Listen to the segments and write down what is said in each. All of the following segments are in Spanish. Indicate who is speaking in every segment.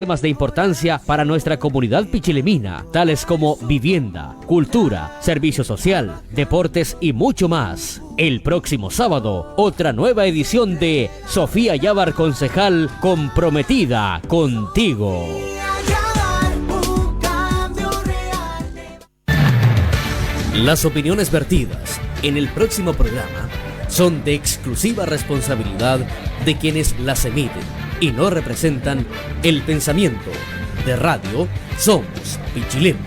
Speaker 1: Temas de importancia para nuestra comunidad pichilemina, tales como vivienda, cultura, servicio social, deportes y mucho más. El próximo sábado, otra nueva edición de Sofía Yávar Concejal, comprometida contigo. Las opiniones vertidas en el próximo programa son de exclusiva responsabilidad de quienes las emiten y no representan el pensamiento de Radio Somos Pichilemu.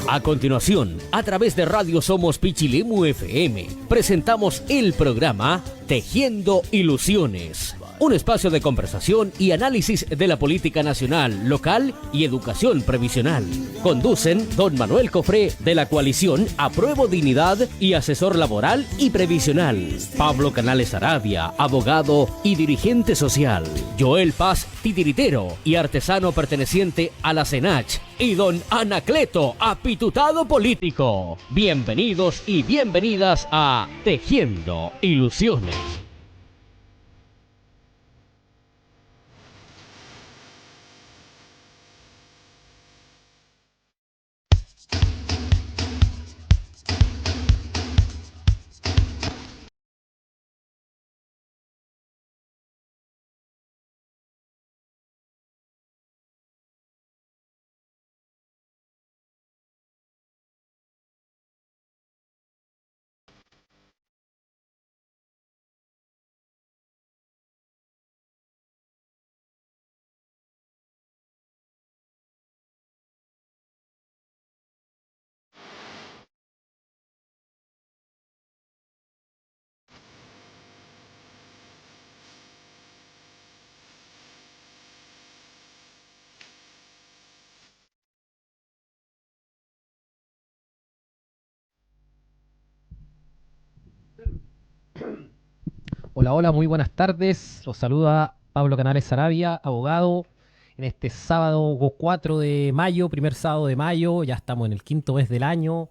Speaker 1: A continuación, a través de Radio Somos Pichilemu FM, presentamos el programa Tejiendo Ilusiones. Un espacio de conversación y análisis de la política nacional, local y educación previsional. Conducen don Manuel Cofré de la coalición Apruebo Dignidad y asesor laboral y previsional. Pablo Canales Arabia, abogado y dirigente social. Joel Paz Titiritero y artesano perteneciente a la CENACH. Y don Anacleto, apitutado político. Bienvenidos y bienvenidas a Tejiendo Ilusiones.
Speaker 2: Hola, hola, muy buenas tardes. Los saluda Pablo Canales Arabia, abogado. En este sábado 4 de mayo, primer sábado de mayo, ya estamos en el quinto mes del año.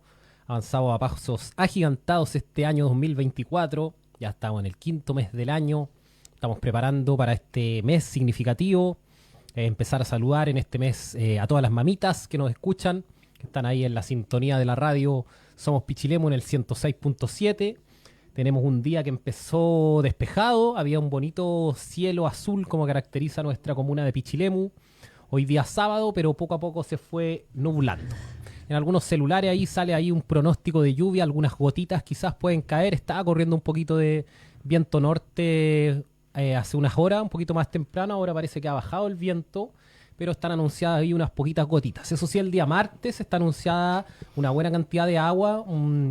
Speaker 2: Avanzamos a pasos agigantados este año 2024. Ya estamos en el quinto mes del año. Estamos preparando para este mes significativo. Empezar a saludar en este mes a todas las mamitas que nos escuchan, que están ahí en la sintonía de la radio Somos Pichilemu en el 106.7. Tenemos un día que empezó despejado, había un bonito cielo azul como caracteriza nuestra comuna de Pichilemu. Hoy día sábado, pero poco a poco se fue nublando. En algunos celulares ahí sale ahí un pronóstico de lluvia, algunas gotitas quizás pueden caer. Estaba corriendo un poquito de viento norte hace unas horas, un poquito más temprano. Ahora parece que ha bajado el viento, pero están anunciadas ahí unas poquitas gotitas. Eso sí, el día martes está anunciada una buena cantidad de agua,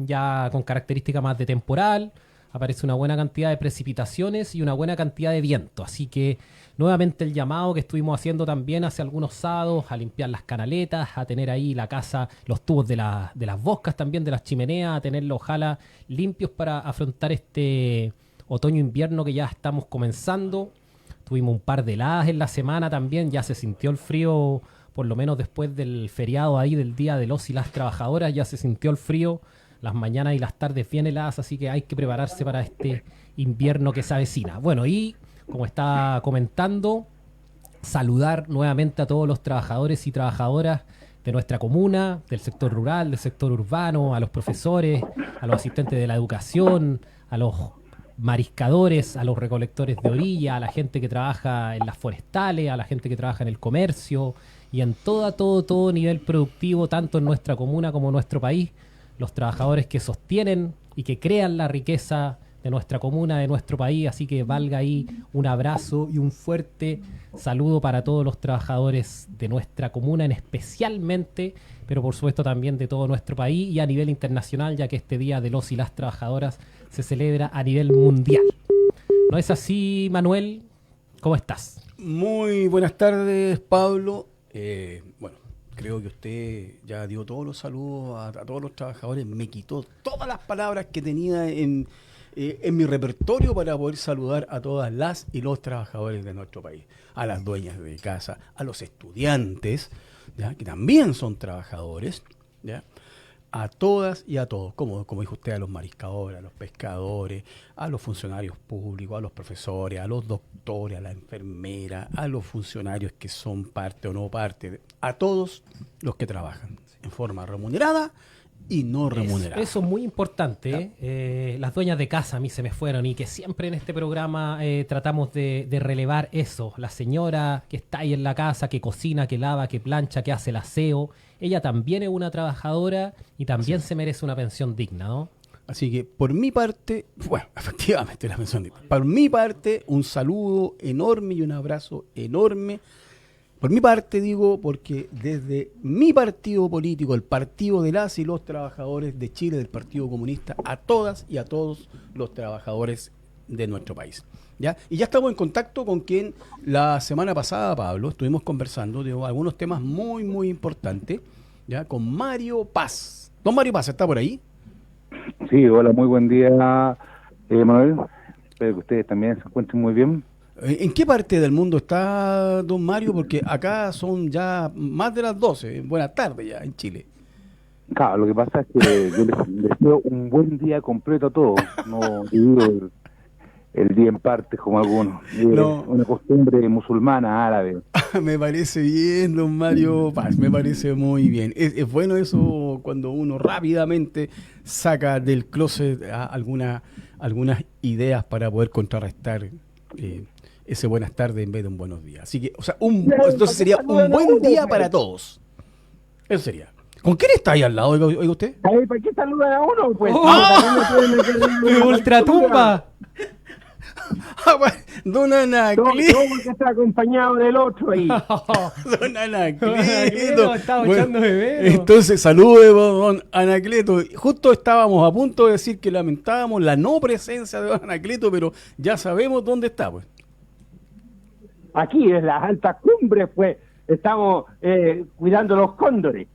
Speaker 2: ya con característica más de temporal. Aparece una buena cantidad de precipitaciones y una buena cantidad de viento. Así que nuevamente el llamado que estuvimos haciendo también hace algunos sábados a limpiar las canaletas, a tener ahí la casa, los tubos de las boscas también, de las chimeneas, a tenerlos ojalá limpios para afrontar este otoño-invierno que ya estamos comenzando. Tuvimos un par de heladas en la semana también, ya se sintió el frío, por lo menos después del feriado ahí del Día de los y las Trabajadoras, ya se sintió el frío, las mañanas y las tardes bien heladas, así que hay que prepararse para este invierno que se avecina. Bueno, y como estaba comentando, saludar nuevamente a todos los trabajadores y trabajadoras de nuestra comuna, del sector rural, del sector urbano, a los profesores, a los asistentes de la educación, a los mariscadores, a los recolectores de orilla, a la gente que trabaja en las forestales, a la gente que trabaja en el comercio y en todo nivel productivo, tanto en nuestra comuna como en nuestro país, los trabajadores que sostienen y que crean la riqueza de nuestra comuna, de nuestro país. Así que valga ahí un abrazo y un fuerte saludo para todos los trabajadores de nuestra comuna, en especialmente, pero por supuesto también de todo nuestro país y a nivel internacional, ya que este Día de los y las Trabajadoras se celebra a nivel mundial. ¿No es así, Manuel? ¿Cómo estás?
Speaker 3: Muy buenas tardes, Pablo. Bueno, creo que usted ya dio todos los saludos a todos los trabajadores. Me quitó todas las palabras que tenía en mi repertorio para poder saludar a todas las y los trabajadores de nuestro país. A las dueñas de casa, a los estudiantes, ¿ya?, que también son trabajadores, ¿ya?, a todas y a todos, como dijo usted, a los mariscadores, a los pescadores, a los funcionarios públicos, a los profesores, a los doctores, a la enfermera, a los funcionarios que son parte o no parte, a todos los que trabajan en forma remunerada y no remunerada.
Speaker 2: Eso es muy importante. Las dueñas de casa a mí se me fueron y que siempre en este programa tratamos de relevar eso. La señora que está ahí en la casa, que cocina, que lava, que plancha, que hace el aseo, ella también es una trabajadora y también se merece una pensión digna, ¿no?
Speaker 3: Así que por mi parte, bueno, efectivamente la pensión digna. Por mi parte, un saludo enorme y un abrazo enorme. Por mi parte digo, porque desde mi partido político, el partido de las y los trabajadores de Chile, del Partido Comunista, a todas y a todos los trabajadores de nuestro país. ¿Ya? Y ya estamos en contacto con quien la semana pasada, Pablo, estuvimos conversando de algunos temas muy, muy importantes, ¿ya? Con Mario Paz. Don Mario Paz, ¿está por ahí?
Speaker 4: Sí, hola, muy buen día, Manuel. Espero que ustedes también se encuentren muy bien.
Speaker 3: ¿En qué parte del mundo está don Mario? Porque acá son ya más de las 12. Buenas tardes ya en Chile.
Speaker 4: Claro, lo que pasa es que yo les deseo un buen día completo a todos. No divido el día en partes como algunos.
Speaker 3: No.
Speaker 4: Una costumbre musulmana, árabe.
Speaker 3: Me parece bien, don Mario Paz, me parece muy bien. Es bueno eso cuando uno rápidamente saca del closet algunas ideas para poder contrarrestar ese buenas tardes en vez de un buenos días. Así que, o sea, entonces sería un buen día para todos. Eso sería. ¿Con quién está ahí al lado, oiga usted?
Speaker 4: A ver, ¿para qué saludan a uno? Pues,
Speaker 2: ¡Ultratumba!
Speaker 3: Don Anacleto.
Speaker 4: No, porque está acompañado del otro ahí.
Speaker 3: Don Anacleto.
Speaker 2: Estaba
Speaker 3: Bueno,
Speaker 2: echando de veros.
Speaker 3: entonces, saludos, don Anacleto. Justo estábamos a punto de decir que lamentábamos la no presencia de don Anacleto, pero ya sabemos dónde está, pues.
Speaker 4: Aquí en las altas cumbres, pues, estamos cuidando los cóndores.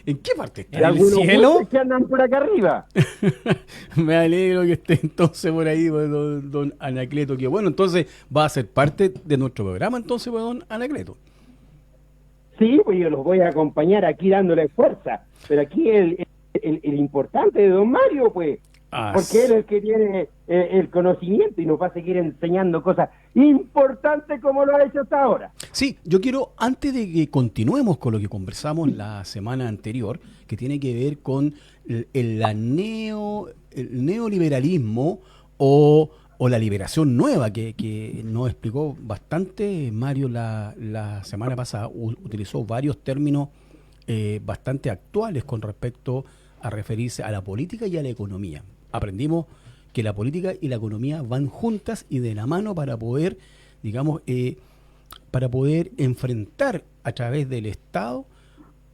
Speaker 3: ¿En qué parte está?
Speaker 2: ¿En el
Speaker 4: algunos
Speaker 2: cielo?
Speaker 4: buses que andan por acá arriba.
Speaker 3: Me alegro que esté entonces por ahí, pues, don Anacleto. Que bueno, entonces va a ser parte de nuestro programa, entonces, pues, don Anacleto.
Speaker 4: Sí, pues yo los voy a acompañar aquí dándole fuerza. Pero aquí el importante de don Mario, pues, porque él es el que tiene el conocimiento y nos va a seguir enseñando cosas importantes como lo ha hecho hasta ahora.
Speaker 3: Sí, yo quiero, antes de que continuemos con lo que conversamos la semana anterior, que tiene que ver con el neoliberalismo o la liberación nueva, que nos explicó bastante Mario la semana pasada, utilizó varios términos bastante actuales con respecto a referirse a la política y a la economía. Aprendimos que la política y la economía van juntas y de la mano para poder, digamos, para poder enfrentar a través del Estado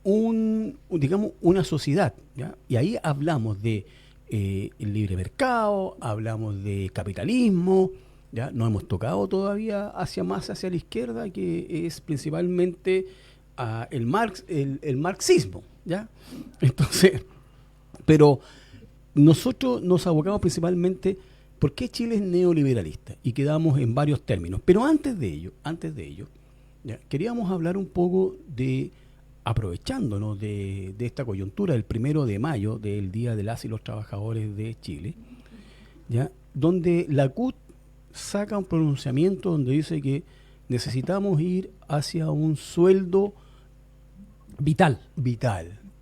Speaker 3: una sociedad, ¿ya? Y ahí hablamos de el libre mercado, hablamos de capitalismo, ¿ya? No hemos tocado todavía hacia la izquierda, que es principalmente el marxismo, ¿ya? Entonces, pero nosotros nos abocamos principalmente por qué Chile es neoliberalista y quedamos en varios términos. Pero antes de ello, ¿ya? Queríamos hablar un poco de, aprovechándonos de esta coyuntura del 1 de mayo, del Día de las y los Trabajadores de Chile, ¿ya? Donde la CUT saca un pronunciamiento donde dice que necesitamos ir hacia un sueldo
Speaker 2: Vital.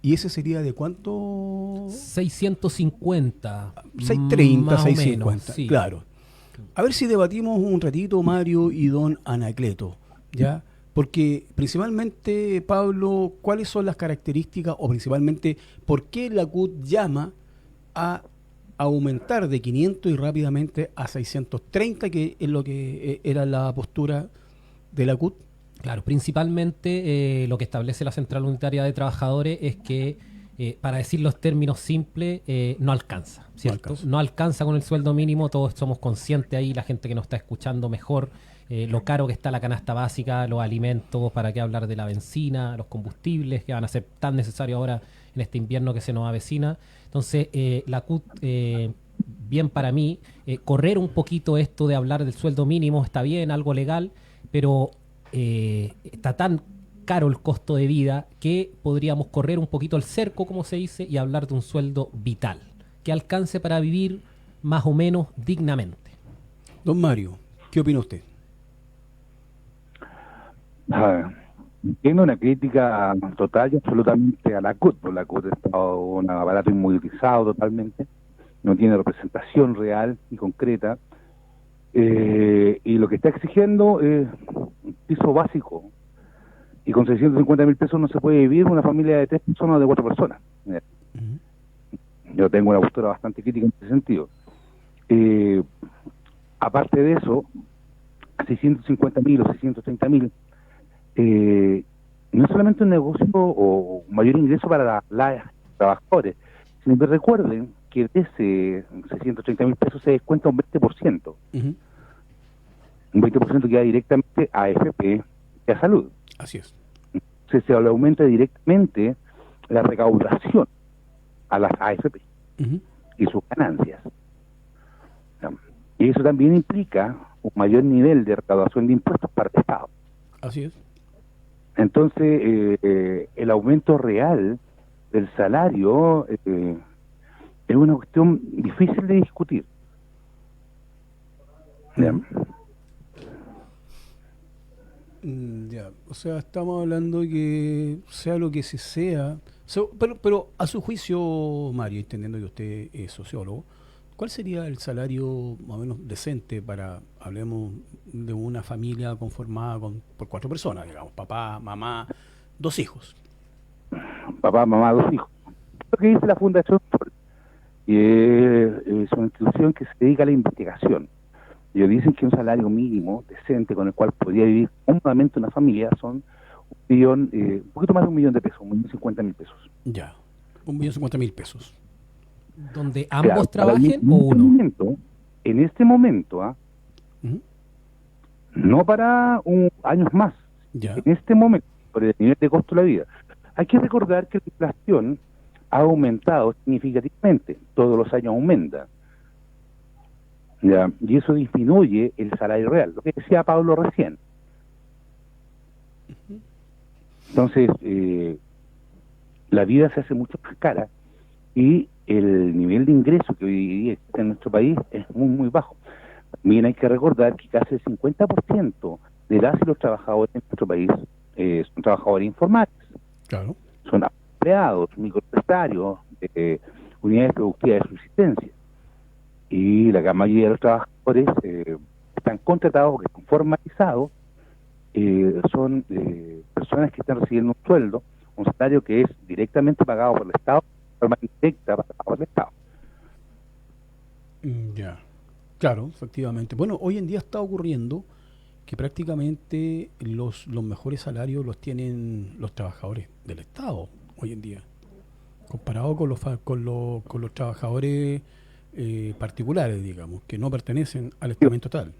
Speaker 3: ¿Y ese sería de cuánto?
Speaker 2: 650.
Speaker 3: 630,
Speaker 2: más o
Speaker 3: 650,
Speaker 2: menos, sí.
Speaker 3: claro. A ver si debatimos un ratito, Mario y don Anacleto, ¿ya? Porque principalmente, Pablo, ¿cuáles son las características o principalmente por qué la CUT llama a aumentar de 500 y rápidamente a 630, que es lo que era la postura de la CUT?
Speaker 2: Claro, principalmente lo que establece la Central Unitaria de Trabajadores es que, para decir los términos simples, no alcanza, ¿cierto? No alcanza con el sueldo mínimo, todos somos conscientes ahí, la gente que nos está escuchando mejor, lo caro que está la canasta básica, los alimentos, para qué hablar de la benzina, los combustibles, que van a ser tan necesarios ahora en este invierno que se nos avecina. Entonces, la CUT, bien para mí, correr un poquito esto de hablar del sueldo mínimo está bien, algo legal, pero está tan caro el costo de vida, que podríamos correr un poquito el cerco, como se dice, y hablar de un sueldo vital, que alcance para vivir más o menos dignamente.
Speaker 3: Don Mario, ¿qué opina usted?
Speaker 5: Tiene una crítica total y absolutamente a la CUT. La CUT está un aparato inmovilizado totalmente, no tiene representación real y concreta, y lo que está exigiendo es un piso básico, y con 650.000 pesos no se puede vivir una familia de 3 personas o de 4 personas. Yo tengo una postura bastante crítica en ese sentido. Aparte de eso, 650.000 o 630.000 no es solamente un negocio o un mayor ingreso para los trabajadores, sino que recuerden que de ese 630.000 pesos se descuenta un 20%. Un 20% que va directamente a AFP y a salud.
Speaker 3: Así es.
Speaker 5: Se le aumenta directamente la recaudación a las AFP y sus ganancias. Y eso también implica un mayor nivel de recaudación de impuestos para el Estado.
Speaker 3: Así es.
Speaker 5: Entonces, el aumento real del salario es una cuestión difícil de discutir.
Speaker 3: Ya, o sea, estamos hablando que sea lo que sea, pero a su juicio, Mario, entendiendo que usted es sociólogo, ¿cuál sería el salario más o menos decente para, hablemos de una familia conformada por 4 personas, digamos, papá, mamá, 2 hijos?
Speaker 5: Papá, mamá, 2 hijos. Lo que dice la Fundación Sol, y es una institución que se dedica a la investigación. Ellos dicen que un salario mínimo decente con el cual podría vivir cómodamente una familia son un poquito más de 1 millón de pesos, 1.050.000 pesos.
Speaker 3: Ya, 1.050.000 pesos.
Speaker 2: ¿Donde ambos trabajen o uno?
Speaker 5: En este momento, no para años más,
Speaker 3: ya.
Speaker 5: En este momento, por el nivel de costo de la vida. Hay que recordar que la inflación ha aumentado significativamente, todos los años aumenta. ¿Ya? Y eso disminuye el salario real, lo que decía Pablo recién. Entonces, la vida se hace mucho más cara y el nivel de ingreso que hoy día existe en nuestro país es muy, muy bajo. También hay que recordar que casi el 50% de las y los trabajadores en nuestro país son trabajadores informales. Claro. Son empleados, microempresarios, unidades productivas de subsistencia. Y la gran mayoría de los trabajadores están contratados, que están formalizados, son personas que están recibiendo un sueldo, un salario que es directamente pagado por el Estado, de forma directa pagado por el Estado.
Speaker 3: Ya, claro, efectivamente. Bueno, hoy en día está ocurriendo que prácticamente los mejores salarios los tienen los trabajadores del Estado hoy en día, comparado con los trabajadores particulares, digamos, que no pertenecen al estamento estatal.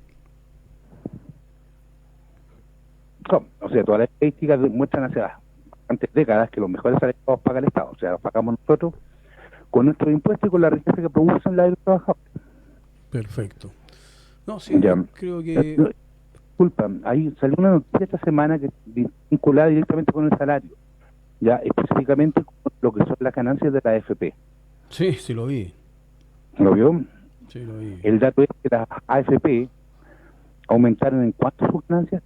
Speaker 5: O sea, todas las estadísticas muestran hace bastantes décadas que los mejores salarios los paga el Estado. O sea, los pagamos nosotros con nuestros impuestos y con la riqueza que producen los trabajadores.
Speaker 3: Perfecto. No, sí, ya. Creo que...
Speaker 5: Disculpa, ahí salió una noticia esta semana que vinculada directamente con el salario, ya específicamente con lo que son las ganancias de la AFP.
Speaker 3: Sí, sí lo vi.
Speaker 5: ¿Lo vio?
Speaker 3: Sí, lo vi.
Speaker 5: El dato es que las AFP aumentaron en cuánto sus ganancias.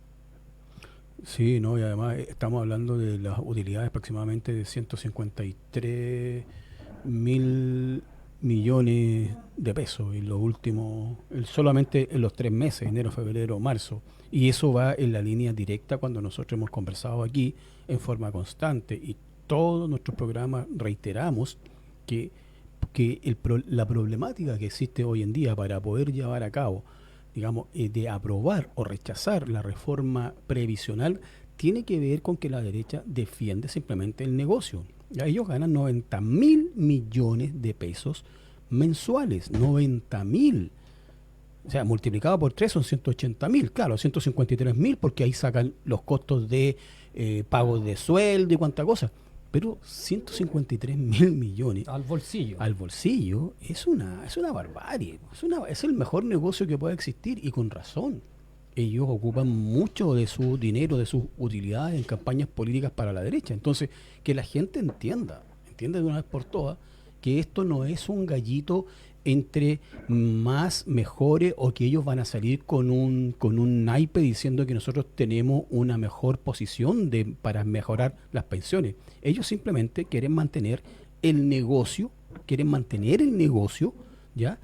Speaker 3: Sí, no, y además estamos hablando de las utilidades aproximadamente de 153.000 millones de pesos en los últimos, solamente en los 3 meses, enero, febrero, marzo, y eso va en la línea directa cuando nosotros hemos conversado aquí en forma constante y todos nuestros programas reiteramos que la problemática que existe hoy en día para poder llevar a cabo, digamos, de aprobar o rechazar la reforma previsional tiene que ver con que la derecha defiende simplemente el negocio. Ya ellos ganan 90.000 millones de pesos mensuales, 90.000. O sea, multiplicado por 3 son 180.000, claro, 153.000 porque ahí sacan los costos de pagos de sueldo y cuánta cosa. Pero 153.000 millones
Speaker 2: al bolsillo
Speaker 3: es una barbarie. Es el mejor negocio que puede existir y con razón. ellos ocupan mucho de su dinero, de sus utilidades en campañas políticas para la derecha. Entonces, que la gente entienda de una vez por todas, que esto no es un gallito entre más mejores o que ellos van a salir con un naipe diciendo que nosotros tenemos una mejor posición para mejorar las pensiones. Ellos simplemente quieren mantener el negocio, ¿ya?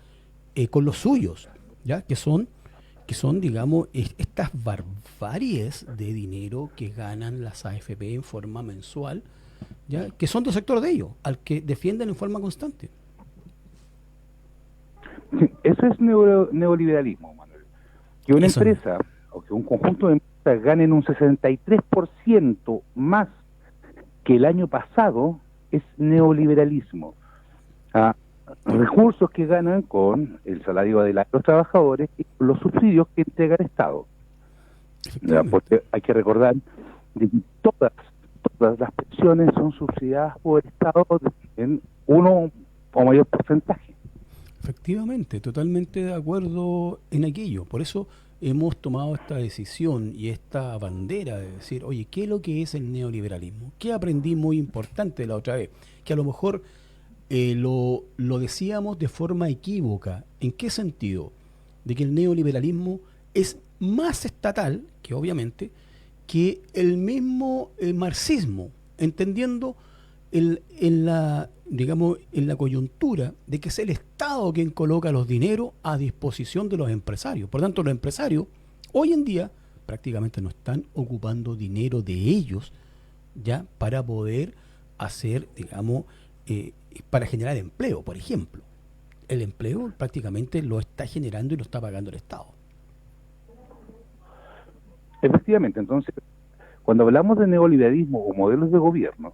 Speaker 3: Con los suyos, ¿ya? Que son, digamos, estas barbaries de dinero que ganan las AFP en forma mensual, ¿ya? Que son del sector de ellos, al que defienden en forma constante.
Speaker 5: Sí, eso es neoliberalismo, Manuel. Que una empresa o que un conjunto de empresas ganen un 63% más que el año pasado es neoliberalismo. Recursos que ganan con el salario de los trabajadores y los subsidios que entrega el Estado. Porque hay que recordar que todas las pensiones son subsidiadas por el Estado en uno o mayor porcentaje.
Speaker 3: Efectivamente, totalmente de acuerdo en aquello. Por eso hemos tomado esta decisión y esta bandera de decir, oye, ¿qué es lo que es el neoliberalismo? ¿Qué aprendí muy importante la otra vez? Que a lo mejor lo decíamos de forma equívoca. ¿En qué sentido? De que el neoliberalismo es más estatal, que obviamente, que el mismo marxismo, entendiendo en la coyuntura de que es el Estado quien coloca los dineros a disposición de los empresarios. Por tanto, los empresarios hoy en día prácticamente no están ocupando dinero de ellos ya para poder hacer, para generar empleo, por ejemplo. El empleo prácticamente lo está generando y lo está pagando el Estado.
Speaker 5: Efectivamente, entonces, cuando hablamos de neoliberalismo o modelos de gobierno,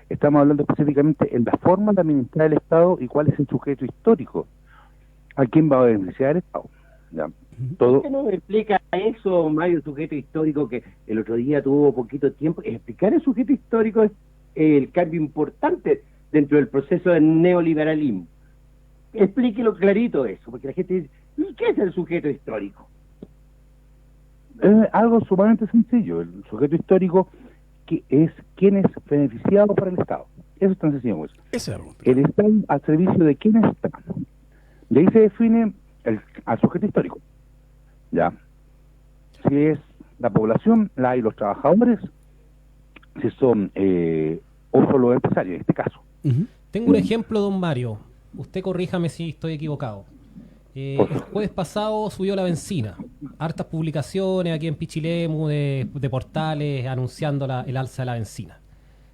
Speaker 5: estamos hablando específicamente en la forma de administrar el Estado y cuál es el sujeto histórico a quién va a beneficiar el Estado. ¿Ya?
Speaker 4: ¿Por qué no me explica eso, Mario, el sujeto histórico, que el otro día tuvo poquito tiempo? Explicar el sujeto histórico es el cambio importante dentro del proceso del neoliberalismo. Explíquelo clarito eso, porque la gente dice, ¿y qué es el sujeto histórico?
Speaker 5: Es algo sumamente sencillo. El sujeto histórico que es quien es beneficiado por el Estado. Eso es tan sencillo como eso. El Estado al servicio de quién está. Y ahí se define al sujeto histórico. ¿Ya? Si es la población, y los trabajadores, si son o solo los empresarios, en este caso.
Speaker 2: Tengo un ejemplo, don Mario. Usted corríjame si estoy equivocado. El jueves pasado subió la benzina. Hartas publicaciones aquí en Pichilemu de portales anunciando el alza de la benzina.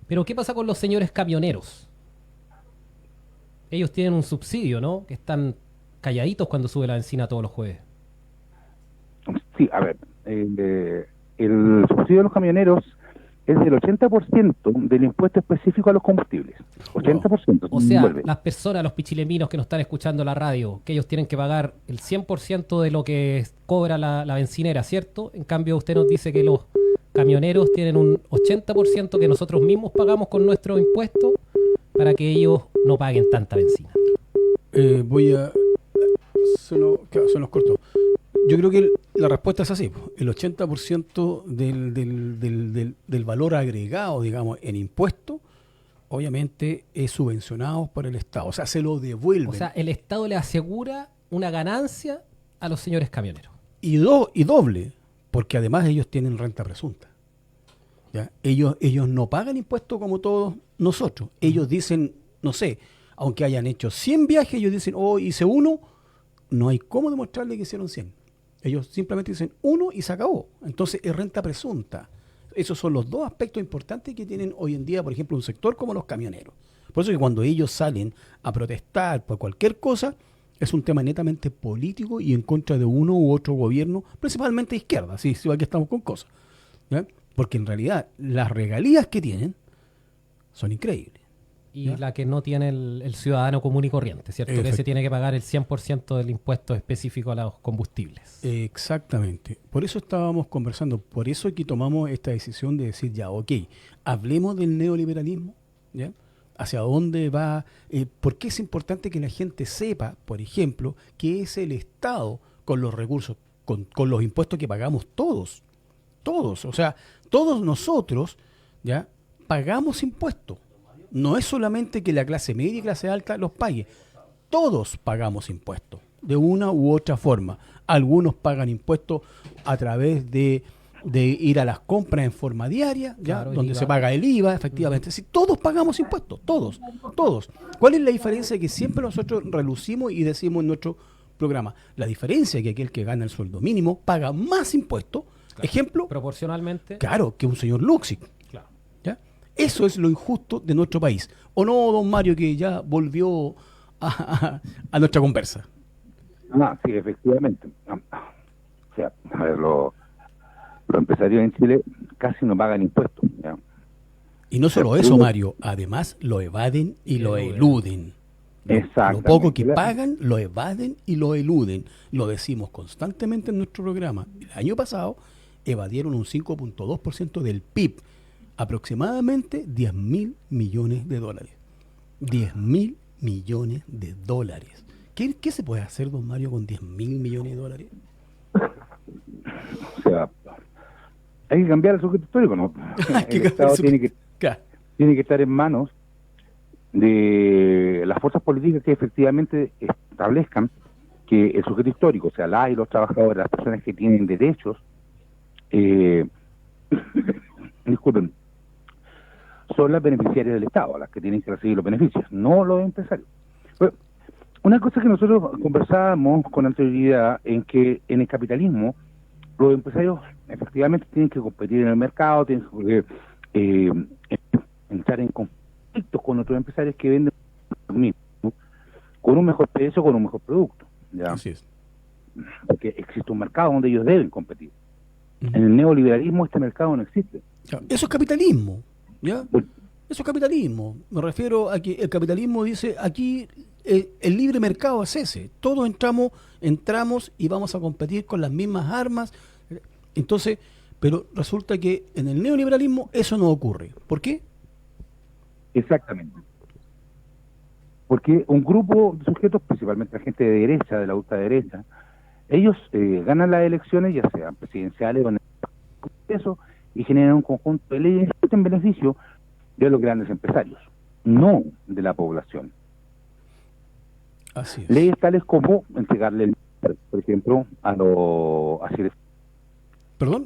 Speaker 2: Pero ¿qué pasa con los señores camioneros? Ellos tienen un subsidio, ¿no? Que están calladitos cuando sube la benzina todos los jueves.
Speaker 5: Sí, a ver, el subsidio de los camioneros es del 80% del impuesto específico a los combustibles. 80%.
Speaker 2: O sea, las personas, los pichileminos que nos están escuchando la radio, que ellos tienen que pagar el 100% de lo que cobra la bencinera, ¿cierto? En cambio, usted nos dice que los camioneros tienen un 80% que nosotros mismos pagamos con nuestros impuestos para que ellos no paguen tanta benzina.
Speaker 3: Se nos cortó. Yo creo que la respuesta es así. El 80% del valor agregado, digamos, en impuestos, obviamente es subvencionado por el Estado. O sea, se lo devuelven.
Speaker 2: O sea, el Estado le asegura una ganancia a los señores camioneros.
Speaker 3: Y doble, porque además ellos tienen renta presunta. ¿Ya? Ellos no pagan impuestos como todos nosotros. Ellos dicen, no sé, aunque hayan hecho 100 viajes, ellos dicen, hice uno, no hay cómo demostrarle que hicieron 100. Ellos simplemente dicen uno y se acabó. Entonces es renta presunta. Esos son los dos aspectos importantes que tienen hoy en día, por ejemplo, un sector como los camioneros. Por eso que cuando ellos salen a protestar por cualquier cosa, es un tema netamente político y en contra de uno u otro gobierno, principalmente de izquierda. Sí, aquí estamos con cosas. ¿Ya? Porque en realidad las regalías que tienen son increíbles.
Speaker 2: Y la que no tiene el ciudadano común y corriente, ¿cierto? Que se tiene que pagar el 100% del impuesto específico a los combustibles.
Speaker 3: Exactamente. Por eso estábamos conversando, por eso que tomamos esta decisión de decir, ya, ok, hablemos del neoliberalismo, ¿ya? Hacia dónde va, por qué es importante que la gente sepa, por ejemplo, que es el Estado con los recursos con los impuestos que pagamos todos. Todos, o sea, todos nosotros ya pagamos impuestos. No es solamente que la clase media y clase alta los pague. Todos pagamos impuestos, de una u otra forma. Algunos pagan impuestos a través de ir a las compras en forma diaria, ¿ya?
Speaker 2: Claro,
Speaker 3: Donde se paga el IVA, efectivamente. Sí, todos pagamos impuestos, todos. ¿Cuál es la diferencia que siempre nosotros relucimos y decimos en nuestro programa? La diferencia es que aquel que gana el sueldo mínimo paga más impuestos, claro. Ejemplo,
Speaker 2: proporcionalmente.
Speaker 3: Claro, que un señor Luxic.
Speaker 2: Claro.
Speaker 3: ¿Ya? Eso es lo injusto de nuestro país. ¿O no, don Mario, que ya volvió a nuestra conversa?
Speaker 5: Sí, efectivamente. O sea, a ver, los empresarios en Chile casi no pagan impuestos, ¿ya?
Speaker 3: Y no solo eso, Mario, además lo evaden y lo eluden. Lo poco que pagan, lo evaden y lo eluden. Lo decimos constantemente en nuestro programa. El año pasado evadieron un 5.2% del PIB, aproximadamente 10.000 millones de dólares. 10.000 millones de dólares. ¿Qué se puede hacer, don Mario, con 10.000 millones de dólares?
Speaker 5: O sea, hay que cambiar el sujeto histórico, ¿no? El Estado tiene que estar en manos de las fuerzas políticas que efectivamente establezcan que el sujeto histórico, o sea, la y los trabajadores, las personas que tienen derechos, disculpen, son las beneficiarias del Estado, las que tienen que recibir los beneficios, no los empresarios. Pero una cosa que nosotros conversábamos con anterioridad, en que en el capitalismo los empresarios efectivamente tienen que competir en el mercado, tienen que entrar en conflictos con otros empresarios que venden lo mismo, con un mejor precio, con un mejor producto, ¿ya? Así es. Porque existe un mercado donde ellos deben competir. En el neoliberalismo este mercado no existe.
Speaker 3: Eso es capitalismo, ¿ya? Eso es capitalismo. Me refiero a que el capitalismo dice, aquí el libre mercado es ese. Todos entramos y vamos a competir con las mismas armas. Entonces, pero resulta que en el neoliberalismo eso no ocurre. ¿Por qué?
Speaker 5: Exactamente. Porque un grupo de sujetos, principalmente la gente de derecha, de la ultraderecha, ellos ganan las elecciones, ya sean presidenciales o en el Congreso, y generan un conjunto de leyes en beneficio de los grandes empresarios, no de la población.
Speaker 3: Así es.
Speaker 5: Leyes tales como entregarle, por ejemplo,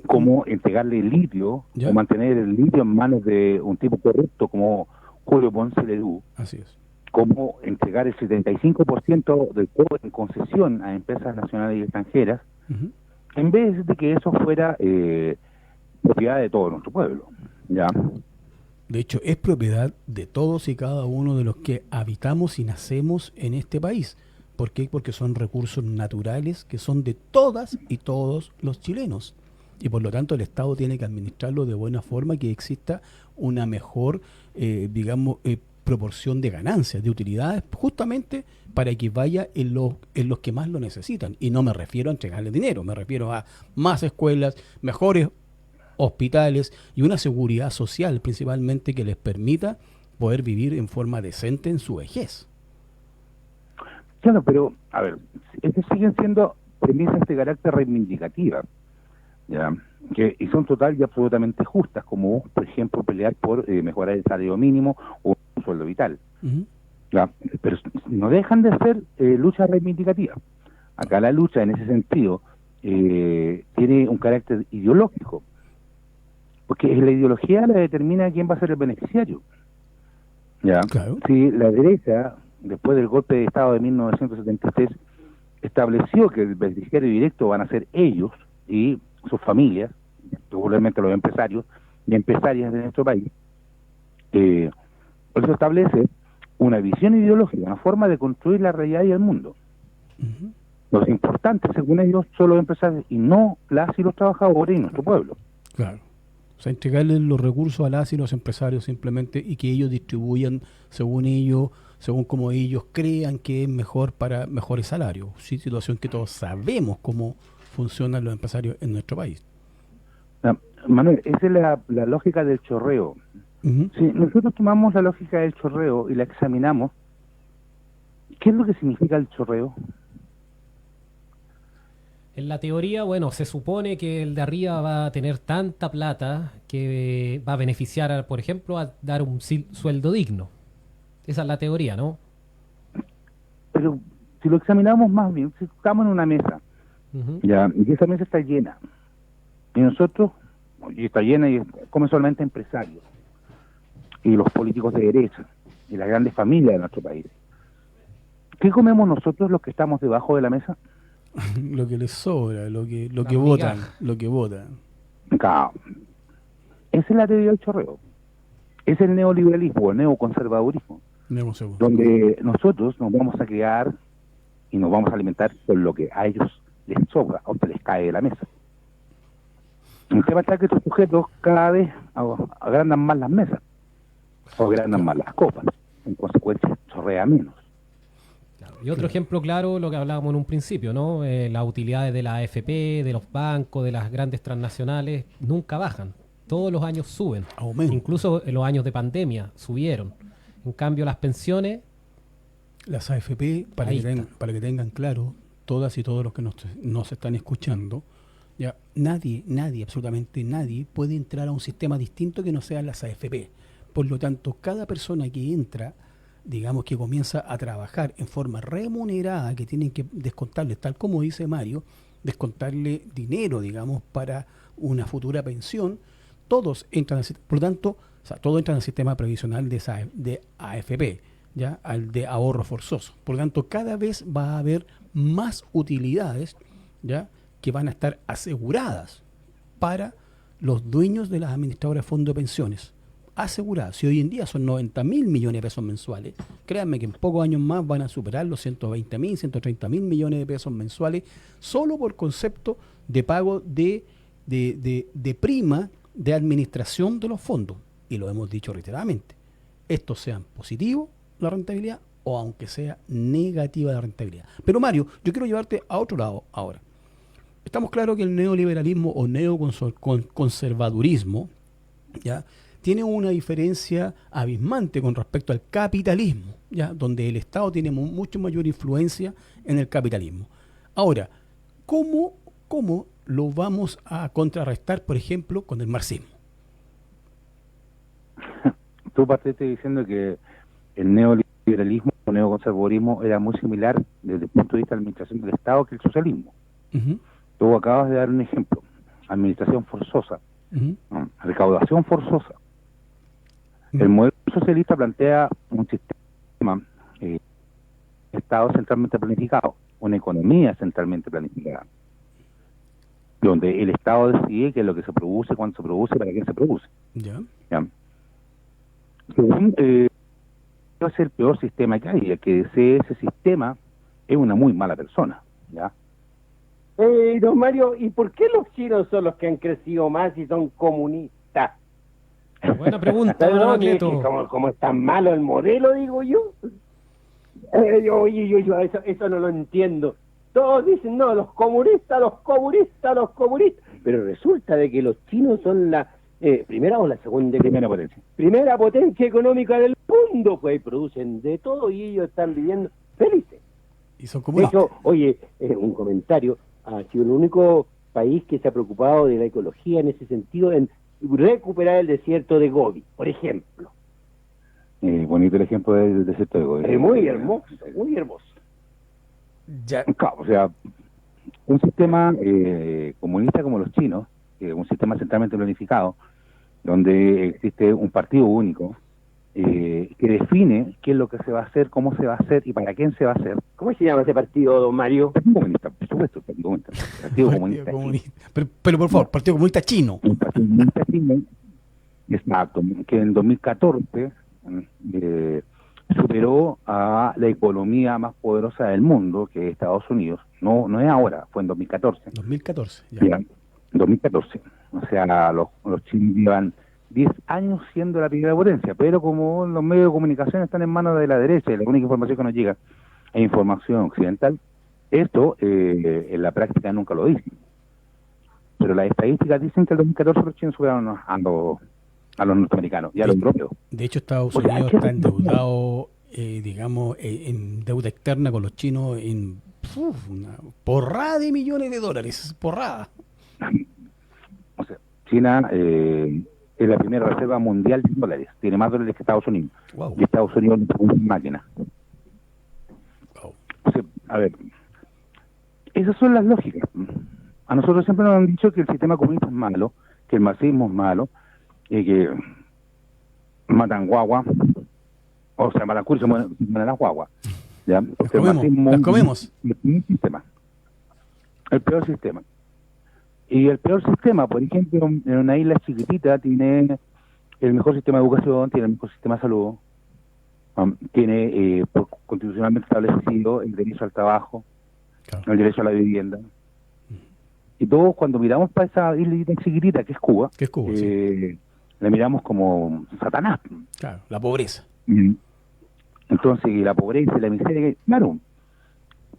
Speaker 5: como entregarle el litio, o mantener el litio en manos de un tipo corrupto como Julio Ponce Ledú. Así es. Como entregar el 75% del cobre en concesión a empresas nacionales y extranjeras, en vez de que eso fuera propiedad de todo nuestro pueblo, ¿ya?
Speaker 3: De hecho, es propiedad de todos y cada uno de los que habitamos y nacemos en este país. ¿Por qué? Porque son recursos naturales que son de todas y todos los chilenos. Y por lo tanto el Estado tiene que administrarlo de buena forma, que exista una mejor, proporción de ganancias, de utilidades, justamente para que vaya en los que más lo necesitan. Y no me refiero a entregarle dinero, me refiero a más escuelas, mejores hospitales y una seguridad social principalmente que les permita poder vivir en forma decente en su vejez.
Speaker 5: Claro, pero, a ver, esas siguen siendo premisas de carácter reivindicativa, ¿ya? Y son total y absolutamente justas, como, por ejemplo, pelear por mejorar el salario mínimo o un sueldo vital. ¿Ya? Pero no dejan de ser luchas reivindicativas. Acá la lucha, en ese sentido, tiene un carácter ideológico, porque la ideología la determina quién va a ser el beneficiario. ¿Ya? Claro. Si la derecha, después del golpe de Estado de 1973, estableció que el beneficiario directo van a ser ellos y sus familias, regularmente los empresarios y empresarias de nuestro país, por eso establece una visión ideológica, una forma de construir la realidad y el mundo. Los importantes, según ellos, son los empresarios y no las y los trabajadores y nuestro pueblo.
Speaker 3: Claro. O sea, entregarles los recursos a las y los empresarios simplemente, y que ellos distribuyan según como ellos crean que es mejor para mejores salarios. Sí, situación que todos sabemos cómo funcionan los empresarios en nuestro país.
Speaker 5: Manuel, esa es la lógica del chorreo. Si nosotros tomamos la lógica del chorreo y la examinamos, ¿qué es lo que significa el chorreo?
Speaker 2: En la teoría, bueno, se supone que el de arriba va a tener tanta plata que va a beneficiar, por ejemplo, a dar un sueldo digno. Esa es la teoría, ¿no?
Speaker 5: Pero si lo examinamos más bien, si estamos en una mesa, ya, y esa mesa está llena, y nosotros, y está llena y come solamente empresarios, y los políticos de derecha, y las grandes familias de nuestro país. ¿Qué comemos nosotros los que estamos debajo de la mesa?
Speaker 3: Lo que les sobra, lo que votan, lo que votan.
Speaker 5: Claro. Esa es la teoría del chorreo. Es el neoliberalismo, el neoconservadurismo, donde nosotros nos vamos a criar y nos vamos a alimentar con lo que a ellos les sobra o se les cae de la mesa. El tema está que estos sujetos cada vez agrandan más las mesas o agrandan más las copas. En consecuencia, chorrea menos.
Speaker 2: Y otro ejemplo claro, lo que hablábamos en un principio, ¿no? Las utilidades de la AFP, de los bancos, de las grandes transnacionales, nunca bajan. Todos los años suben.
Speaker 3: Aumento.
Speaker 2: Incluso en los años de pandemia subieron. En cambio, las pensiones...
Speaker 3: Las AFP, para que tengan claro, todas y todos los que nos están escuchando, ya nadie, absolutamente nadie, puede entrar a un sistema distinto que no sean las AFP. Por lo tanto, cada persona que entra, digamos que comienza a trabajar en forma remunerada, que tienen que descontarle, tal como dice Mario, descontarle dinero, digamos, para una futura pensión, todos entran, por lo tanto, todos entran al sistema previsional de AFP, ya al de ahorro forzoso. Por lo tanto, cada vez va a haber más utilidades, ya, que van a estar aseguradas para los dueños de las administradoras de fondos de pensiones. Aseguradas. Si hoy en día son 90.000 millones de pesos mensuales, créanme que en pocos años más van a superar los 120.000, 130.000 millones de pesos mensuales, solo por concepto de pago de prima de administración de los fondos. Y lo hemos dicho reiteradamente. Estos sean positivos, la rentabilidad, o aunque sea negativa la rentabilidad. Pero Mario, yo quiero llevarte a otro lado ahora. Estamos claros que el neoliberalismo o neoconservadurismo, ¿ya?, tiene una diferencia abismante con respecto al capitalismo, ¿ya?, donde el Estado tiene mucho mayor influencia en el capitalismo. Ahora, ¿cómo lo vamos a contrarrestar, por ejemplo, con el marxismo?
Speaker 5: Tú partiste diciendo que el neoliberalismo o neoconservadurismo era muy similar desde el punto de vista de la administración del Estado que el socialismo. Tú acabas de dar un ejemplo: administración forzosa, recaudación forzosa. El modelo socialista plantea un sistema Estado centralmente planificado, una economía centralmente planificada, donde el Estado decide qué es lo que se produce, cuándo se produce, para qué se produce. ¿Ya? Según es el peor sistema que hay. El que desee ese sistema es una muy mala persona. ¿Ya?
Speaker 4: Don Mario, ¿y por qué los chinos son los que han crecido más y son comunistas?
Speaker 2: Buena pregunta, Anacleto.
Speaker 4: ¿Cómo es tan malo el modelo, digo yo? Yo eso no lo entiendo. Todos dicen, no, los comunistas. Pero resulta de que los chinos son la primera o la segunda potencia. Primera potencia económica del mundo, pues producen de todo y ellos están viviendo felices.
Speaker 3: Y son comunistas.
Speaker 4: De hecho, oye, un comentario, ha sido el único país que se ha preocupado de la ecología en ese sentido, en recuperar el desierto de Gobi, por ejemplo.
Speaker 5: Bonito el ejemplo del desierto de Gobi.
Speaker 4: Muy hermoso, muy hermoso.
Speaker 3: Ya.
Speaker 5: O sea, un sistema comunista como los chinos, un sistema centralmente planificado, donde existe un partido único que define qué es lo que se va a hacer, cómo se va a hacer y para quién se va a hacer.
Speaker 4: ¿Cómo se llama ese partido, don Mario?
Speaker 5: Partido Comunista, por supuesto, Partido Comunista. Partido Comunista.
Speaker 3: Pero por favor, Partido Comunista Chino.
Speaker 5: Un Partido Comunista Chino, exacto, que en 2014 superó a la economía más poderosa del mundo, que es Estados Unidos. No es ahora, fue en 2014.
Speaker 3: 2014, ya.
Speaker 5: 2014. O sea, los chinos llevan 10 años siendo la primera potencia, pero como los medios de comunicación están en manos de la derecha y la única información que nos llega es información occidental, esto en la práctica nunca lo dicen. Pero las estadísticas dicen que en 2014 los chinos superaron a los norteamericanos y a los europeos.
Speaker 3: De hecho, Estados Unidos está endeudado, digamos, en deuda externa con los chinos en una porrada de millones de dólares, porrada.
Speaker 5: O sea, China es la primera reserva mundial de dólares, tiene más dólares que Estados Unidos.
Speaker 3: Wow.
Speaker 5: Y Estados Unidos no tiene máquinas.
Speaker 3: Wow.
Speaker 5: O sea, a ver, esas son las lógicas. A nosotros siempre nos han dicho que el sistema comunista es malo, que el marxismo es malo, y que matan guagua, o sea, Malacur se mueren las guaguas. ¿Ya? Porque
Speaker 3: las comemos.
Speaker 5: El sistema. El peor sistema. Y el peor sistema, por ejemplo, en una isla chiquitita tiene el mejor sistema de educación, tiene el mejor sistema de salud, tiene constitucionalmente establecido el derecho al trabajo, claro, el derecho a la vivienda. Y todos cuando miramos para esa isla chiquitita que es Cuba, sí, la miramos como Satanás.
Speaker 3: Claro, la pobreza.
Speaker 5: Entonces, la pobreza y la miseria, claro,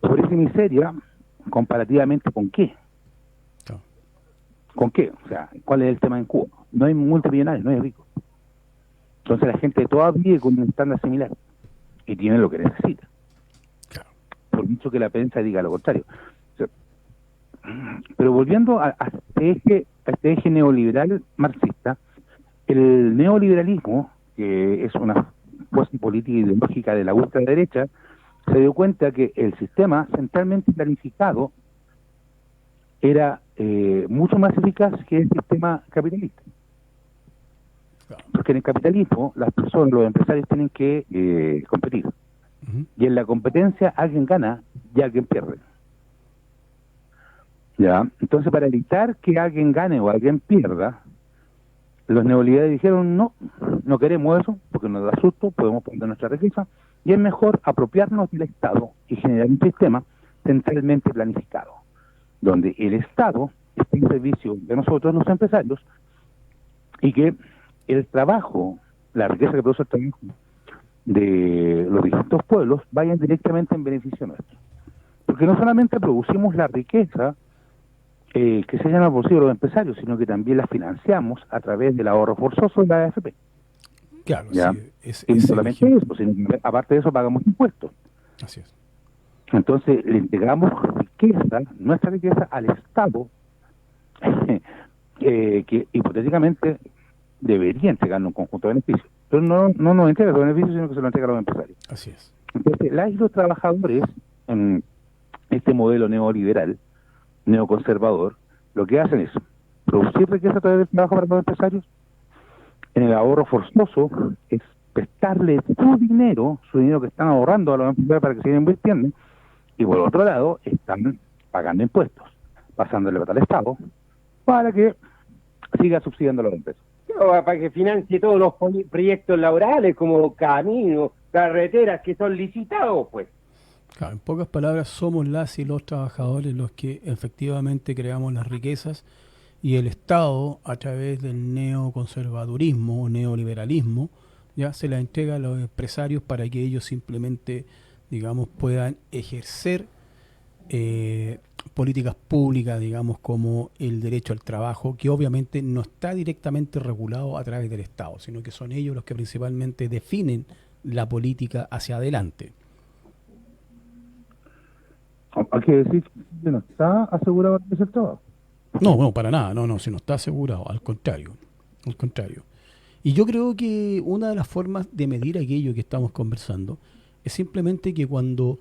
Speaker 5: pobreza y miseria, comparativamente ¿con qué? Claro. ¿Con qué? O sea, ¿cuál es el tema en Cuba? No hay multimillonarios, no hay ricos. Entonces la gente todavía vive con un estándar similar y tiene lo que necesita. Claro. Por mucho que la prensa diga lo contrario. O sea, pero volviendo a este eje neoliberal marxista, el neoliberalismo, que es una fuerza política y ideológica de la ultraderecha, se dio cuenta que el sistema centralmente planificado era mucho más eficaz que el sistema capitalista. Porque en el capitalismo las personas, los empresarios tienen que competir. Y en la competencia alguien gana y alguien pierde. ¿Ya? Entonces, para evitar que alguien gane o alguien pierda, los neoliberales dijeron, no queremos eso, porque nos da susto, podemos poner nuestra riqueza, y es mejor apropiarnos del Estado y generar un sistema centralmente planificado, donde el Estado esté en servicio de nosotros, los empresarios, y que el trabajo, la riqueza que produce el trabajo de los distintos pueblos, vayan directamente en beneficio nuestro. Porque no solamente producimos la riqueza que se llama bolsillo de los empresarios, sino que también la financiamos a través del ahorro forzoso de la AFP.
Speaker 3: Claro,
Speaker 5: ¿ya?
Speaker 3: Sí,
Speaker 5: y no solamente eso, sino que aparte de eso pagamos impuestos.
Speaker 3: Así es.
Speaker 5: Entonces le integramos riqueza, nuestra riqueza, al Estado, que hipotéticamente debería entregarnos un conjunto de beneficios. Pero no nos entrega los beneficios, sino que se lo entrega a los empresarios.
Speaker 3: Así es.
Speaker 5: Entonces, los trabajadores, en este modelo neoliberal, neoconservador, lo que hacen es producir riqueza a través del trabajo para los empresarios. En el ahorro forzoso es prestarle su dinero que están ahorrando a los empresarios para que sigan invirtiendo, y por otro lado están pagando impuestos, pasándole plata al Estado para que siga subsidiando a los empresas.
Speaker 4: Para que financie todos los proyectos laborales como caminos, carreteras que son licitados, pues.
Speaker 3: Claro, en pocas palabras, somos las y los trabajadores los que efectivamente creamos las riquezas, y el Estado, a través del neoconservadurismo o neoliberalismo, ya se la entrega a los empresarios para que ellos simplemente, digamos, puedan ejercer políticas públicas, digamos, como el derecho al trabajo, que obviamente no está directamente regulado a través del Estado, sino que son ellos los que principalmente definen la política hacia adelante.
Speaker 5: Hay que decir que no está asegurado el derecho al trabajo.
Speaker 3: No, para nada, si no está asegurado, al contrario. Y yo creo que una de las formas de medir aquello que estamos conversando es simplemente que cuando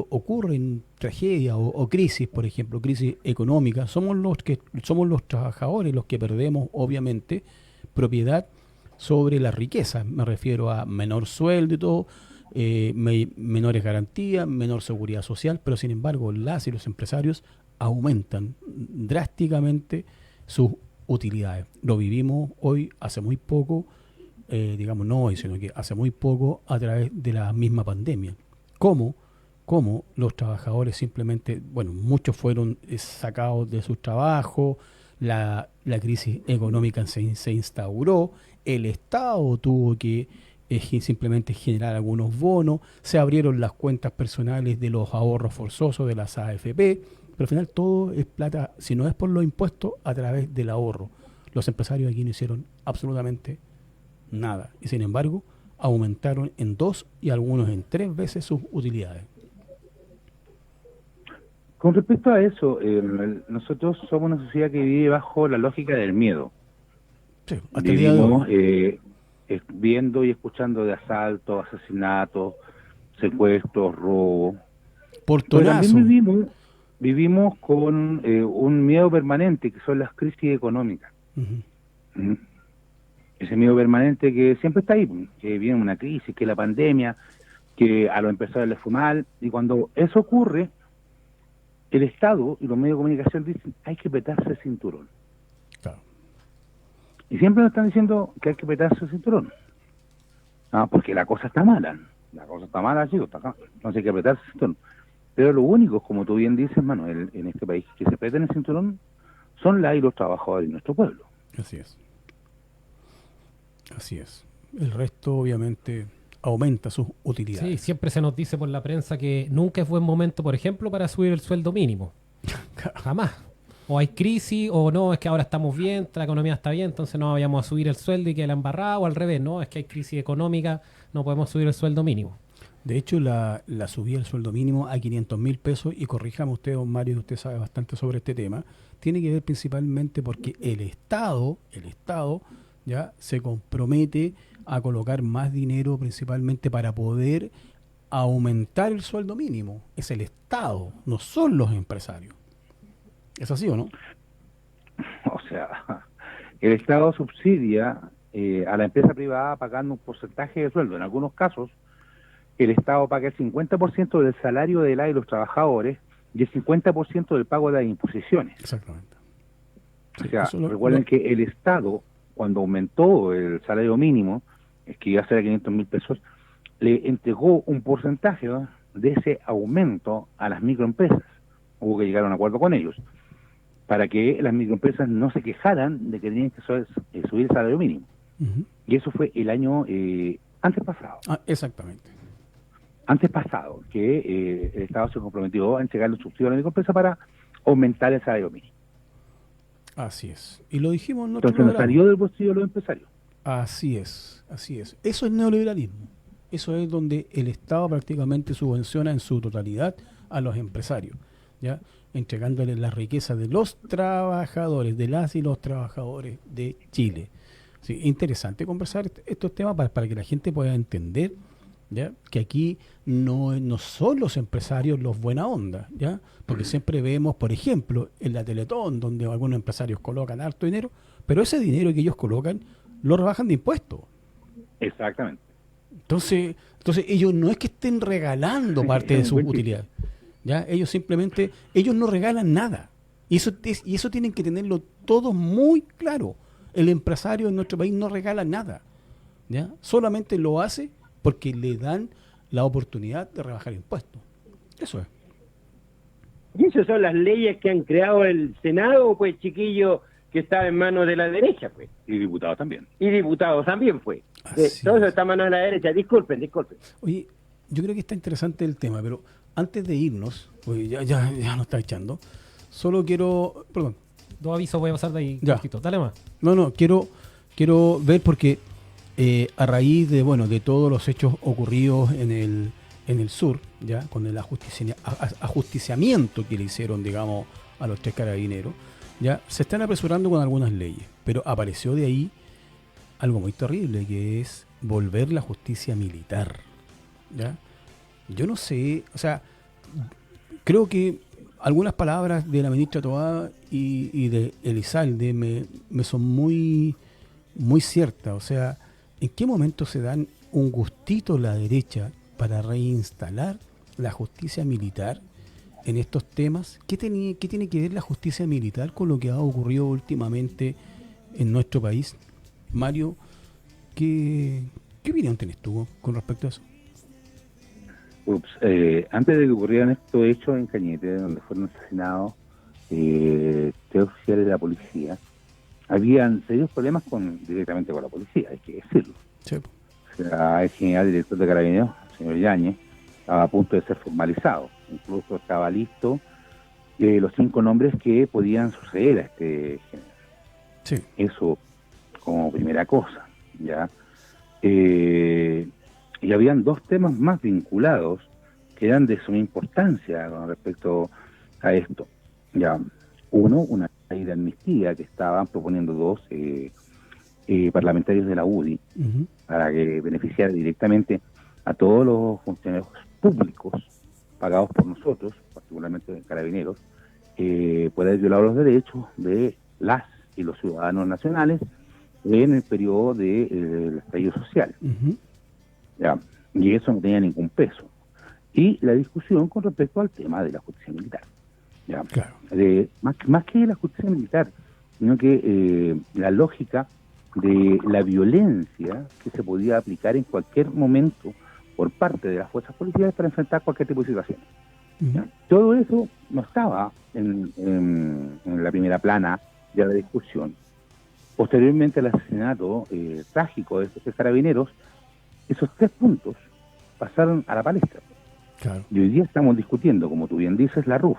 Speaker 3: ocurren tragedias o crisis, por ejemplo, crisis económica, somos los trabajadores los que perdemos, obviamente, propiedad sobre la riqueza. Me refiero a menor sueldo y todo, menores garantías, menor seguridad social, pero sin embargo las y los empresarios aumentan drásticamente sus utilidades. Lo vivimos hoy, hace muy poco, no hoy, sino que hace muy poco, a través de la misma pandemia. ¿Cómo los trabajadores simplemente, muchos fueron sacados de sus trabajos, la crisis económica se instauró, el Estado tuvo que simplemente generar algunos bonos, se abrieron las cuentas personales de los ahorros forzosos de las AFP, pero al final todo es plata, si no es por los impuestos, a través del ahorro. Los empresarios aquí no hicieron absolutamente nada, y sin embargo aumentaron en 2 y algunos en 3 veces sus utilidades.
Speaker 5: Con respecto a eso, nosotros somos una sociedad que vive bajo la lógica del miedo.
Speaker 3: Sí, hasta el día de
Speaker 5: Vivimos
Speaker 3: hoy.
Speaker 5: viendo y escuchando de asaltos, asesinatos, secuestros, robos. Pero
Speaker 3: Portonazo.
Speaker 5: también vivimos con un miedo permanente, que son las crisis económicas.
Speaker 3: Ujú.
Speaker 5: ¿Mm? Ese miedo permanente que siempre está ahí, que viene una crisis, que la pandemia, que a los empresarios les fue mal, y cuando eso ocurre, el Estado y los medios de comunicación dicen hay que petarse el cinturón.
Speaker 3: Claro.
Speaker 5: Y siempre nos están diciendo que hay que petarse el cinturón. Porque la cosa está mala. La cosa está mala, chicos, está acá. Entonces hay que apretarse el cinturón. Pero lo único, como tú bien dices, Manuel, en este país que se peten el cinturón son las y los trabajadores de nuestro pueblo.
Speaker 3: Así es. Así es. El resto, obviamente, aumenta sus utilidades.
Speaker 2: Sí, siempre se nos dice por la prensa que nunca es buen momento, por ejemplo, para subir el sueldo mínimo. Jamás. O hay crisis, o no, es que ahora estamos bien, la economía está bien, entonces no vayamos a subir el sueldo y que la embarrada, o al revés, no, es que hay crisis económica, no podemos subir el sueldo mínimo.
Speaker 3: De hecho, la subida del sueldo mínimo a 500.000 pesos, y corríjame usted, don Mario, usted sabe bastante sobre este tema, tiene que ver principalmente porque el Estado ya se compromete a colocar más dinero principalmente para poder aumentar el sueldo mínimo. Es el Estado, no son los empresarios. ¿Es así o no?
Speaker 5: O sea, el Estado subsidia a la empresa privada pagando un porcentaje de sueldo. En algunos casos, el Estado paga el 50% del salario de los trabajadores y el 50% del pago de las imposiciones.
Speaker 3: Exactamente.
Speaker 5: O sea, recuerden que el Estado, cuando aumentó el salario mínimo, es que iba a ser a 500.000 pesos, le entregó un porcentaje, ¿no?, de ese aumento a las microempresas. Hubo que llegar a un acuerdo con ellos, para que las microempresas no se quejaran de que tenían que subir el salario mínimo.
Speaker 3: Uh-huh.
Speaker 5: Y eso fue el año antes pasado.
Speaker 3: Exactamente.
Speaker 5: Antes pasado, que el Estado se comprometió a entregar los subsidios a la microempresa para aumentar el salario mínimo.
Speaker 3: Así es. Y lo dijimos en otro
Speaker 5: Entonces nos
Speaker 3: programa.
Speaker 5: salió del bolsillo de los empresarios.
Speaker 3: Así es, así es. Eso es neoliberalismo. Eso es donde el Estado prácticamente subvenciona en su totalidad a los empresarios, ¿ya? Entregándoles la riqueza de los trabajadores, de las y los trabajadores de Chile. Sí, interesante conversar estos temas para que la gente pueda entender, ¿ya?, que aquí no son los empresarios los buena onda, ¿ya? Porque siempre vemos, por ejemplo, en la Teletón, donde algunos empresarios colocan harto dinero, pero ese dinero que ellos colocan lo rebajan de impuestos.
Speaker 5: Exactamente.
Speaker 3: Entonces ellos no es que estén regalando parte de sus utilidades, ¿ya? Ellos simplemente, ellos no regalan nada. Y eso tienen que tenerlo todos muy claro. El empresario en nuestro país no regala nada, ¿ya? Solamente lo hace porque le dan la oportunidad de rebajar impuestos. Eso es.
Speaker 4: Y esas son las leyes que han creado el Senado, pues, chiquillo, que está en manos de la derecha, pues.
Speaker 5: Y diputados también.
Speaker 4: Y diputados también, pues.
Speaker 3: Así
Speaker 4: Todo eso
Speaker 3: es.
Speaker 4: está en manos de la derecha. Disculpen.
Speaker 3: Oye, yo creo que está interesante el tema, pero antes de irnos, porque ya nos está echando, solo quiero... Perdón.
Speaker 2: 2 avisos voy a pasar de ahí.
Speaker 3: Ya.
Speaker 2: Cortito. Dale más.
Speaker 3: No, quiero ver porque a raíz de todos los hechos ocurridos en el sur, ya con el ajusticiamiento que le hicieron, digamos, a los 3 carabineros, ya se están apresurando con algunas leyes, pero apareció de ahí algo muy terrible, que es volver la justicia militar, ¿ya? Yo no sé, o sea, creo que algunas palabras de la ministra Toá y de Elizalde me son muy, muy ciertas. O sea, ¿en qué momento se dan un gustito la derecha para reinstalar la justicia militar en estos temas? ¿Qué tiene que ver la justicia militar con lo que ha ocurrido últimamente en nuestro país? Mario, ¿qué opinión tienes tú con respecto a eso?
Speaker 5: Antes de que ocurrieran estos hechos en Cañete, donde fueron asesinados 3 oficiales de la policía, habían serios problemas directamente con la policía, hay que decirlo.
Speaker 3: Sí.
Speaker 5: O sea, el general director de Carabineros, el señor Yáñez, estaba a punto de ser formalizado. Incluso estaba listo los 5 nombres que podían suceder a este general.
Speaker 3: Sí.
Speaker 5: Eso como primera cosa, ¿ya? Y habían 2 temas más vinculados que eran de suma importancia con respecto a esto. Ya, uno, una ley de amnistía que estaban proponiendo dos parlamentarios de la UDI para que beneficiara directamente a todos los funcionarios públicos pagados por nosotros, particularmente carabineros, por haber violado los derechos de las y los ciudadanos nacionales en el periodo del estallido social. Ya, y eso no tenía ningún peso. Y la discusión con respecto al tema de la justicia militar. ¿Ya?
Speaker 3: Claro.
Speaker 5: Más que la justicia militar, sino que la lógica de la violencia que se podía aplicar en cualquier momento por parte de las fuerzas policiales para enfrentar cualquier tipo de situación. ¿Ya? Todo eso no estaba en la primera plana de la discusión. Posteriormente al asesinato trágico de estos carabineros, esos 3 puntos pasaron a la palestra.
Speaker 3: Claro.
Speaker 5: Y hoy día estamos discutiendo, como tú bien dices, la RUF,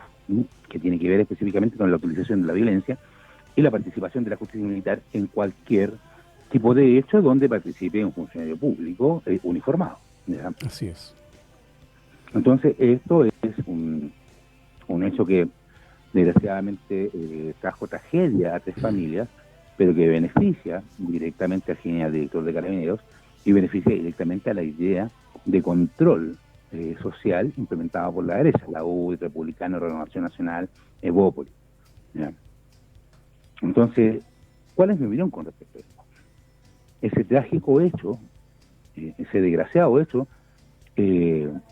Speaker 5: que tiene que ver específicamente con la utilización de la violencia y la participación de la justicia militar en cualquier tipo de hecho donde participe un funcionario público uniformado. ¿Ya?
Speaker 3: Así es.
Speaker 5: Entonces, esto es un hecho que desgraciadamente trajo tragedia a 3 familias, pero que beneficia directamente al general director de Carabineros y beneficia directamente a la idea de control social implementada por la derecha, la UDI, Republicano, Renovación Nacional, Evópolis. ¿Ya? Entonces, ¿cuál es mi opinión con respecto a esto? Ese trágico hecho, ese desgraciado hecho,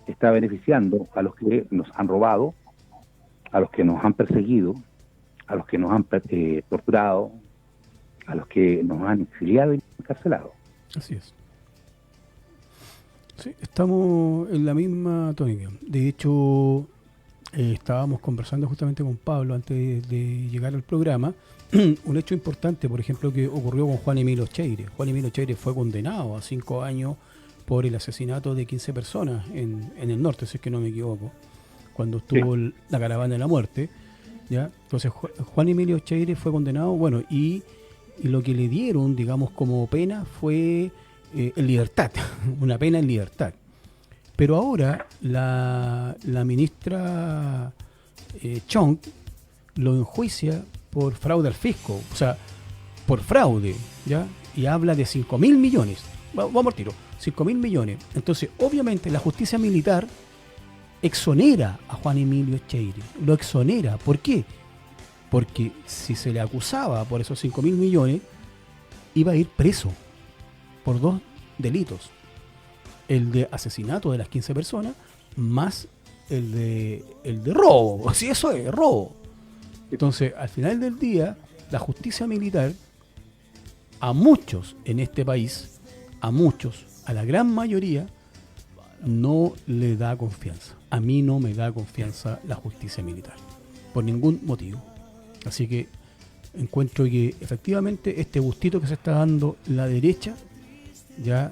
Speaker 5: está beneficiando a los que nos han robado, a los que nos han perseguido, a los que nos han torturado, a los que nos han exiliado y encarcelado.
Speaker 3: Así es. Sí, estamos en la misma tónica. De hecho, estábamos conversando justamente con Pablo antes de llegar al programa. Un hecho importante, por ejemplo, que ocurrió con Juan Emilio Cheire. Juan Emilio Cheire fue condenado a 5 años por el asesinato de 15 personas en el norte, si es que no me equivoco, cuando estuvo la caravana de la muerte. ¿Ya? Entonces, Juan Emilio Cheire fue condenado, bueno, y lo que le dieron, digamos, como pena fue en libertad, una pena en libertad. Pero ahora la ministra Chong lo enjuicia por fraude al fisco, o sea, por fraude, ¿ya? Y habla de 5.000 millones. Vamos al tiro, 5.000 millones. Entonces, obviamente, la justicia militar exonera a Juan Emilio Cheire, lo exonera. ¿Por qué? Porque si se le acusaba por esos 5.000 millones, iba a ir preso por 2 delitos. El de asesinato de las 15 personas, más el de robo. Si eso es robo. Entonces, al final del día, la justicia militar, a muchos en este país, a la gran mayoría, no le da confianza. A mí no me da confianza la justicia militar, por ningún motivo. Así que encuentro que efectivamente este gustito que se está dando la derecha, ya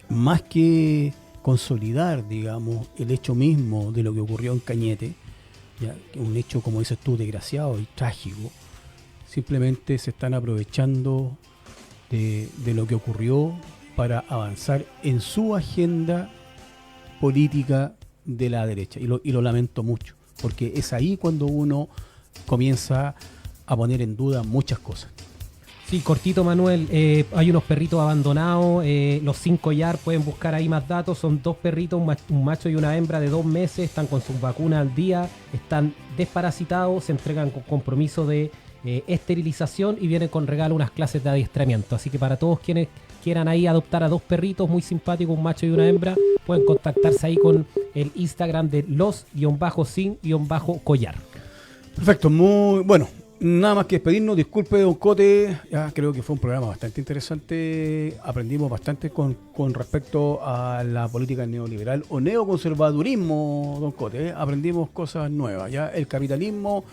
Speaker 3: más que consolidar, digamos, el hecho mismo de lo que ocurrió en Cañete, ya, un hecho, como dices tú, desgraciado y trágico, simplemente se están aprovechando de lo que ocurrió para avanzar en su agenda política de la derecha. Y lo lamento mucho, porque es ahí cuando uno comienza a poner en duda muchas cosas.
Speaker 2: Sí, cortito, Manuel, hay unos perritos abandonados, los 5 YAR, pueden buscar ahí más datos, son 2 perritos, un macho y una hembra de 2 meses, están con sus vacunas al día, están desparasitados, se entregan con compromiso de esterilización y vienen con regalo unas clases de adiestramiento. Así que para todos quienes quieran ahí adoptar a 2 perritos muy simpáticos, un macho y una hembra, pueden contactarse ahí con el Instagram de los-sin-collar.
Speaker 3: Perfecto, muy bueno. Nada más que despedirnos, disculpe don Cote, ya creo que fue un programa bastante interesante, aprendimos bastante con respecto a la política neoliberal o neoconservadurismo, don Cote, aprendimos cosas nuevas, ya el capitalismo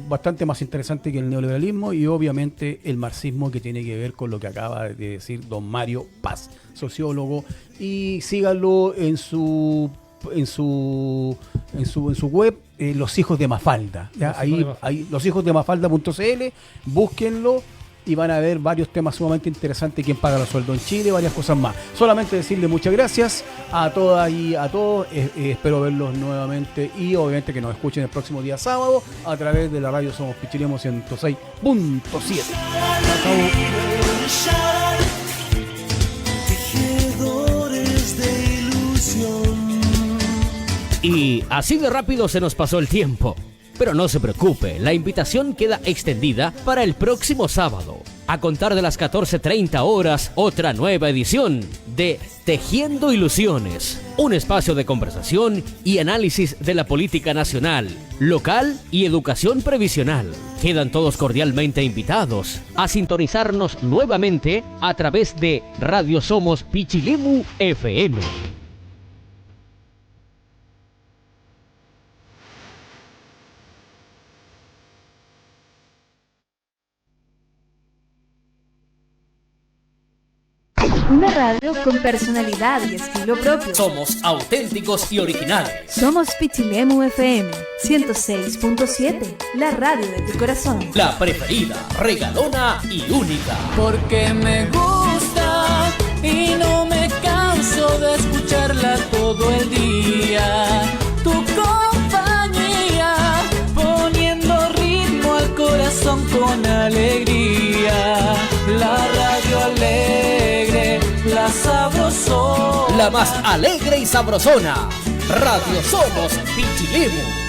Speaker 3: bastante más interesante que el neoliberalismo y obviamente el marxismo, que tiene que ver con lo que acaba de decir don Mario Paz, sociólogo, y síganlo en su web, Los Hijos de Mafalda, ¿ya? Ahí loshijosdemafalda.cl, búsquenlo y van a ver varios temas sumamente interesantes, quién paga los sueldos en Chile, varias cosas más. Solamente decirle muchas gracias a todas y a todos, espero verlos nuevamente y obviamente que nos escuchen el próximo día sábado a través de la radio Somos Pichilemu 106.7.
Speaker 1: Y así de rápido se nos pasó el tiempo. Pero no se preocupe, la invitación queda extendida para el próximo sábado. A contar de las 14:30 horas, otra nueva edición de Tejiendo Ilusiones. Un espacio de conversación y análisis de la política nacional, local y educación previsional. Quedan todos cordialmente invitados a sintonizarnos nuevamente a través de Radio Somos Pichilemu FM.
Speaker 6: Una radio con personalidad y estilo propio.
Speaker 1: Somos auténticos y originales.
Speaker 6: Somos Pichilemu FM 106.7, la radio de tu corazón.
Speaker 1: La preferida, regalona y única.
Speaker 7: Porque me gusta y no me canso de escucharla todo el día. Tu compañía, poniendo ritmo al corazón con alegría. La radio alegre, la sabrosona,
Speaker 1: la más alegre y sabrosona. Radio Somos Pichilemu.